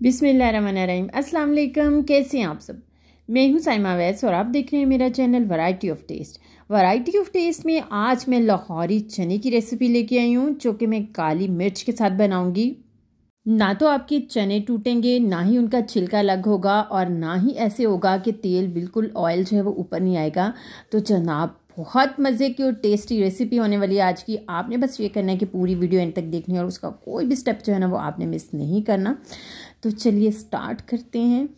बिस्मिल्लाहिर्रहमानिर्रहीम। अस्सलाम वालेकुम। कैसे हैं आप सब? मैं हूं साइमा वैस और आप देख रहे हैं मेरा channel variety of taste. Variety of taste में आज मैं लाहौरी चने की रेसिपी लेके आई हूं, जो कि मैं काली मिर्च के साथ बनाऊंगी। ना तो आपके चने टूटेंगे, ना ही उनका छिलका अलग होगा और ना ही ऐसे होगा कि तेल बिल्कुल ऑयल जो है वो ऊपर नहीं आएगा। तो जनाब बहुत मज़े की और टेस्टी रेसिपी होने वाली है आज की। आपने बस ये करना है कि पूरी वीडियो एंड तक देखनी है और उसका कोई भी स्टेप जो है ना वो आपने मिस नहीं करना। तो चलिए स्टार्ट करते हैं।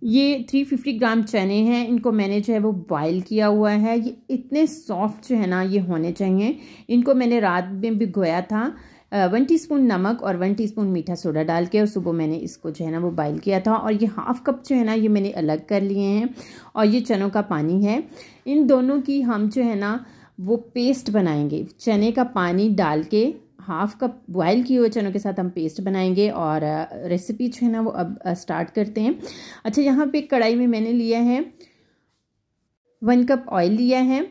ये 350 ग्राम चने हैं, इनको मैंने जो है वो बॉईल किया हुआ है। ये इतने सॉफ्ट जो है ना ये होने चाहिए। इनको मैंने रात में भिगोया था 1 टीस्पून नमक और 1 टीस्पून मीठा सोडा डाल के, और सुबह मैंने इसको जो है ना वो बॉईल किया था। और ये हाफ़ कप जो है ना ये मैंने अलग कर लिए हैं, और ये चनों का पानी है। इन दोनों की हम जो है ना वो पेस्ट बनाएंगे। चने का पानी डाल के हाफ़ कप बॉयल किए हुए चनों के साथ हम पेस्ट बनाएंगे, और रेसिपी जो है ना वो अब स्टार्ट करते हैं। अच्छा, यहाँ पे कढ़ाई में मैंने लिया है 1 कप ऑयल लिया है,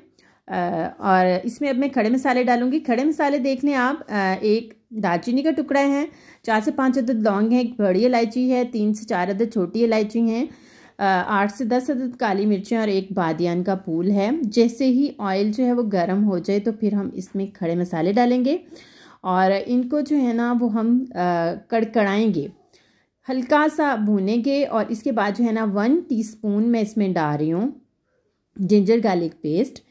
और इसमें अब मैं खड़े मसाले डालूंगी। खड़े मसाले देख लें आप, एक दालचीनी का टुकड़ा है, 4 से 5 अदद लौंग है, एक बड़ी इलायची है, 3 से 4 अदद छोटी इलायची हैं, 8 से 10 अदद काली मिर्चें और एक बादियान का फूल है। जैसे ही ऑयल जो है वो गर्म हो जाए तो फिर हम इसमें खड़े मसाले डालेंगे और इनको जो है ना वो हम कड़कड़ाएंगे, हल्का सा भूनेंगे। और इसके बाद जो है ना 1 टीस्पून मैं इसमें डाल रही हूँ ginger garlic paste.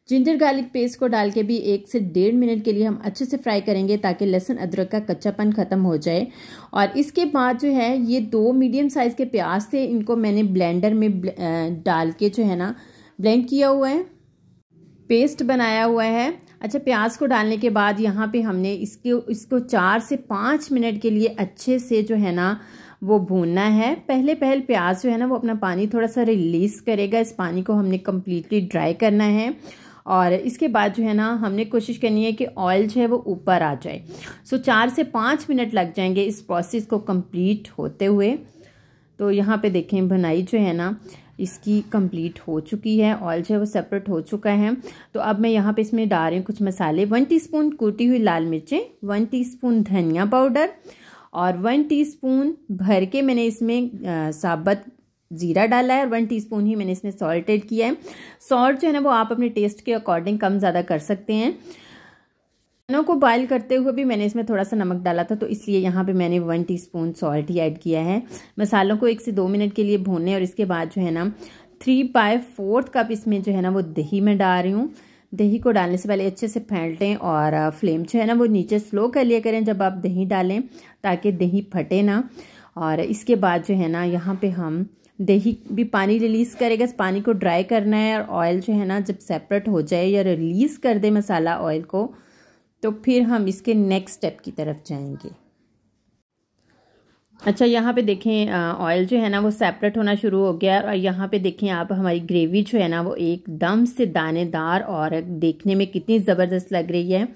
Ginger garlic paste को डाल के भी 1 से 1.5 मिनट के लिए हम अच्छे से फ्राई करेंगे, ताकि लहसुन अदरक का कच्चापन ख़त्म हो जाए। और इसके बाद जो है ये 2 मीडियम साइज़ के प्याज थे, इनको मैंने ब्लेंडर में डाल के जो है ना ब्लेंड किया हुआ है, पेस्ट बनाया हुआ है। अच्छा, प्याज को डालने के बाद यहाँ पे हमने इसको 4 से 5 मिनट के लिए अच्छे से जो है ना वो भूनना है। पहले प्याज जो है ना वो अपना पानी थोड़ा सा रिलीज़ करेगा, इस पानी को हमने कम्प्लीटली ड्राई करना है। और इसके बाद जो है ना हमने कोशिश करनी है कि ऑयल जो है वो ऊपर आ जाए। सो 4 से 5 मिनट लग जाएंगे इस प्रोसेस को कंप्लीट होते हुए। तो यहाँ पे देखें भुनाई जो है ना इसकी कंप्लीट हो चुकी है, ऑयल जो है वो सेपरेट हो चुका है। तो अब मैं यहाँ पे इसमें डाल रही हूँ कुछ मसाले। 1 टीस्पून कूटी हुई लाल मिर्चें, 1 टीस्पून धनिया पाउडर और 1 टीस्पून भर के मैंने इसमें साबुत ज़ीरा डाला है, और 1 टीस्पून ही मैंने इसमें सॉल्ट ऐड किया है। सॉल्ट जो है ना वो आप अपने टेस्ट के अकॉर्डिंग कम ज़्यादा कर सकते हैं। चनों को बॉईल करते हुए भी मैंने इसमें थोड़ा सा नमक डाला था, तो इसलिए यहाँ पे मैंने 1 टीस्पून सॉल्ट ही ऐड किया है। मसालों को 1 से 2 मिनट के लिए भूनने, और इसके बाद जो है ना 3/4 कप इसमें जो है ना वो दही में डाल रही हूँ। दही को डालने से पहले अच्छे से फेंट लें, और फ्लेम जो है ना वो नीचे स्लो कर लिया करें जब आप दही डालें, ताकि दही फटे ना। और इसके बाद जो है ना यहाँ पे हम दही भी पानी रिलीज़ करेगा, इस पानी को ड्राई करना है। और ऑयल जो है ना जब सेपरेट हो जाए या रिलीज़ कर दे मसाला ऑयल को, तो फिर हम इसके नेक्स्ट स्टेप की तरफ जाएंगे। अच्छा, यहाँ पे देखें ऑयल जो है ना वो सेपरेट होना शुरू हो गया, और यहाँ पे देखें आप हमारी ग्रेवी जो है ना वो एकदम से दानेदार और देखने में कितनी ज़बरदस्त लग रही है।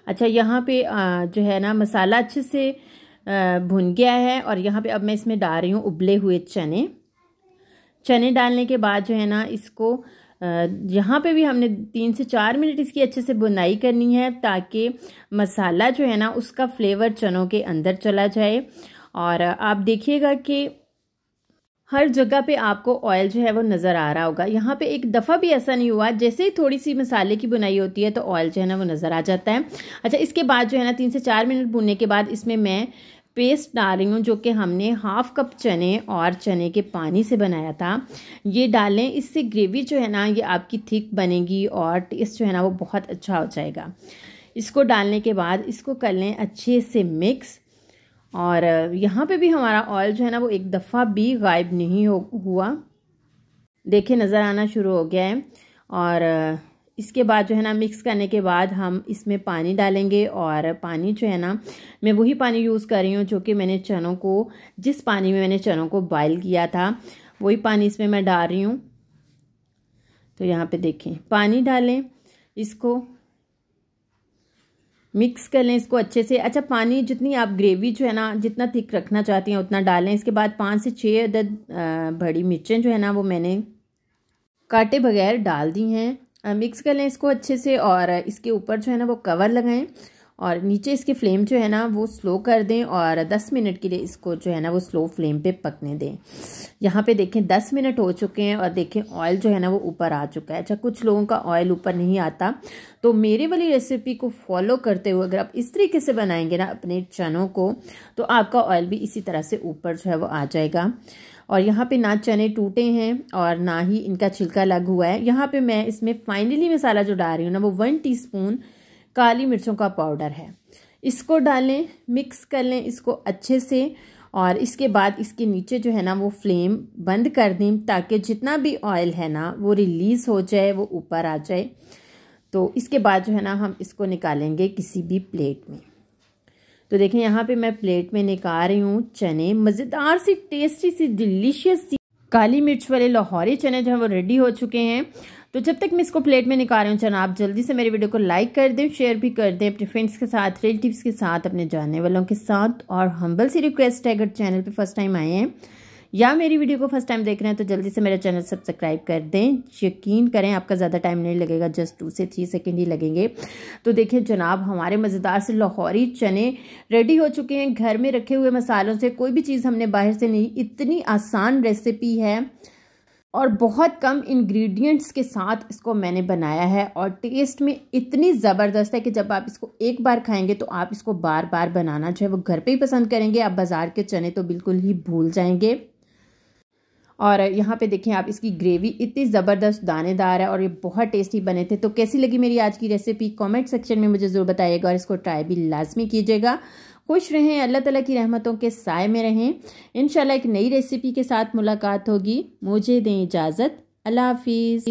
अच्छा, यहाँ पे जो है ना मसाला अच्छे से भुन गया है, और यहाँ पे अब मैं इसमें डाल रही हूँ उबले हुए चने डालने के बाद जो है ना इसको यहाँ पे भी हमने 3 से 4 मिनट इसकी अच्छे से बुनाई करनी है, ताकि मसाला जो है ना उसका फ्लेवर चनों के अंदर चला जाए। और आप देखिएगा कि हर जगह पे आपको ऑयल जो है वो नज़र आ रहा होगा। यहाँ पे एक दफ़ा भी ऐसा नहीं हुआ, जैसे ही थोड़ी सी मसाले की बुनाई होती है तो ऑयल जो है ना वो नज़र आ जाता है। अच्छा, इसके बाद जो है ना 3 से 4 मिनट भूनने के बाद इसमें मैं पेस्ट डाल रही हूँ, जो कि हमने हाफ़ कप चने और चने के पानी से बनाया था, ये डालें। इससे ग्रेवी जो है ना ये आपकी थिक बनेगी और टेस्ट जो है ना वो बहुत अच्छा हो जाएगा। इसको डालने के बाद इसको कर लें अच्छे से मिक्स। और यहाँ पे भी हमारा ऑयल जो है ना वो एक दफ़ा भी गायब नहीं हुआ, देखिए नज़र आना शुरू हो गया है। और इसके बाद जो है ना मिक्स करने के बाद हम इसमें पानी डालेंगे, और पानी जो है ना मैं वही पानी यूज़ कर रही हूँ जो कि मैंने चनों को, जिस पानी में मैंने चनों को बॉईल किया था वही पानी इसमें मैं डाल रही हूँ। तो यहाँ पे देखें पानी डालें, इसको मिक्स कर लें इसको अच्छे से। अच्छा, पानी जितनी आप ग्रेवी जो है ना जितना थिक रखना चाहती हैं उतना डालें। इसके बाद 5 से 6 अदद बड़ी मिर्चें जो है ना वो मैंने काटे बगैर डाल दी हैं। मिक्स कर लें इसको अच्छे से, और इसके ऊपर जो है ना वो कवर लगाएं, और नीचे इसकी फ्लेम जो है ना वो स्लो कर दें और 10 मिनट के लिए इसको जो है ना वो स्लो फ्लेम पे पकने दें। यहाँ पे देखें 10 मिनट हो चुके हैं और देखें ऑयल जो है ना वो ऊपर आ चुका है। अच्छा, कुछ लोगों का ऑयल ऊपर नहीं आता, तो मेरे वाली रेसिपी को फॉलो करते हुए अगर आप इस तरीके से बनाएंगे ना अपने चनों को, तो आपका ऑयल भी इसी तरह से ऊपर जो है वो आ जाएगा। और यहाँ पे ना चने टूटे हैं और ना ही इनका छिलका लग हुआ है। यहाँ पे मैं इसमें फाइनली मसाला जो डाल रही हूँ ना वो 1 टीस्पून काली मिर्चों का पाउडर है। इसको डालें, मिक्स कर लें इसको अच्छे से और इसके बाद इसके नीचे जो है ना वो फ्लेम बंद कर दें ताकि जितना भी ऑयल है ना वो रिलीज़ हो जाए, वो ऊपर आ जाए। तो इसके बाद जो है ना हम इसको निकालेंगे किसी भी प्लेट में। तो देखें यहाँ पे मैं प्लेट में निकाल रही हूँ चने, मज़ेदार सी टेस्टी सी डिलीशियस सी काली मिर्च वाले लाहौरी चने जो है वो रेडी हो चुके हैं। तो जब तक मैं इसको प्लेट में निकाल रही हूँ चना, आप जल्दी से मेरे वीडियो को लाइक कर दें, शेयर भी कर दें अपने फ्रेंड्स के साथ, रिलेटिव्स के साथ, अपने जानने वालों के साथ। और हम्बल सी रिक्वेस्ट है, अगर चैनल पे फर्स्ट टाइम आए हैं या मेरी वीडियो को फर्स्ट टाइम देख रहे हैं तो जल्दी से मेरा चैनल सब्सक्राइब कर दें। यकीन करें आपका ज़्यादा टाइम नहीं लगेगा, जस्ट 2 से 3 सेकंड ही लगेंगे। तो देखिए जनाब, हमारे मज़ेदार से लाहौरी चने रेडी हो चुके हैं घर में रखे हुए मसालों से। कोई भी चीज़ हमने बाहर से नहीं, इतनी आसान रेसिपी है और बहुत कम इंग्रेडिएंट्स के साथ इसको मैंने बनाया है और टेस्ट में इतनी ज़बरदस्त है कि जब आप इसको एक बार खाएंगे तो आप इसको बार बार बनाना जो है वो घर पे ही पसंद करेंगे। आप बाज़ार के चने तो बिल्कुल ही भूल जाएंगे। और यहाँ पे देखें आप, इसकी ग्रेवी इतनी ज़बरदस्त दानेदार है और ये बहुत टेस्टी बने थे। तो कैसी लगी मेरी आज की रेसिपी कमेंट सेक्शन में मुझे ज़रूर बताइएगा और इसको ट्राई भी लाजमी कीजिएगा। खुश रहें, अल्लाह ताला की रहमतों के साए में रहें। इंशाल्लाह एक नई रेसिपी के साथ मुलाकात होगी। मुझे दें इजाज़त, अल्लाह हाफिज़।